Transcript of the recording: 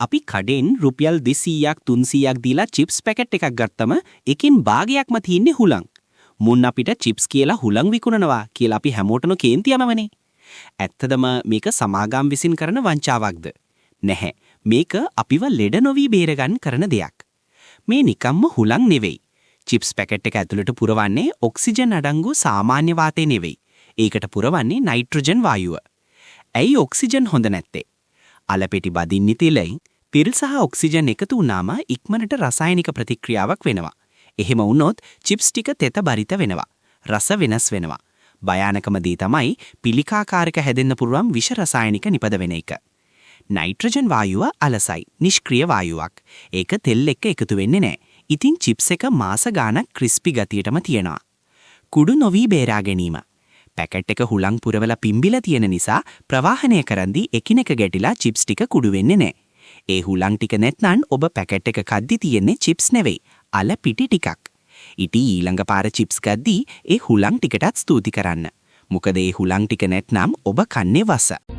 අපි කඩෙන් රුපියල් 200ක් 300ක් දීලා චිප්ස් පැකට් එකක් ගත්තම එකකින් භාගයක්ම තියෙන්නේ හුලං. මුන් අපිට චිප්ස් කියලා හුලං විකුණනවා කියලා අපි හැමෝටම කේන්ති යනවනේ. ඇත්තදම මේක සමාගම් විසින් කරන වංචාවක්ද? නැහැ. මේක අපිව ලෙඩ නොවි බේරගන්න කරන දෙයක්. මේ නිකම්ම හුලං නෙවෙයි. චිප්ස් පැකට් එක ඇතුළට පුරවන්නේ ඔක්සිජන් අඩංගු සාමාන්‍ය වාතය නෙවෙයි. ඒකට පුරවන්නේ නයිට්‍රජන් වායුව. ඇයි ඔක්සිජන් හොඳ නැත්තේ? අලපෙටි බදින්නේ තෙලෙන් තෙල් සහ ඔක්සිජන් එකතු වුණාම ඉක්මනට රසායනික ප්‍රතික්‍රියාවක් වෙනවා. එහෙම වුණොත් චිප්ස් ටික තෙත බරිත වෙනවා. රස වෙනස් වෙනවා. භයානකම දේ තමයි පිළිකාකාරක හැදෙන්න පුළුවන් විෂ රසායනික නිපද වෙන එක. නයිට්‍රජන් වායුව අලසයි, නිෂ්ක්‍රීය වායුවක්. ඒක තෙල් එක්ක එකතු වෙන්නේ නැහැ. ඉතින් චිප්ස් එක මාස ගාණක් ක්‍රිස්පි ගතියටම තියෙනවා. කුඩු නොවි බේරා ගැනීම. පැකට් එක හුලං පුරවලා පිම්බිලා තියෙන නිසා ප්‍රවාහනය කරන්දී එකිනෙක ගැටිලා චිප්ස් ටික කුඩු වෙන්නේ නැහැ. ඒ හුලං ටික නැත්නම් ඔබ පැකට් එක කද්දි තියෙන්නේ චිප්ස් නෙවෙයි, අල පිටි ටිකක්. ඉතින් ඊළඟ පාර චිප්ස් ගද්දී ඒ හුලං ටිකටත් ස්තුති කරන්න. මොකද ඒ හුලං ටික නැත්නම් ඔබ කන්නේ වස.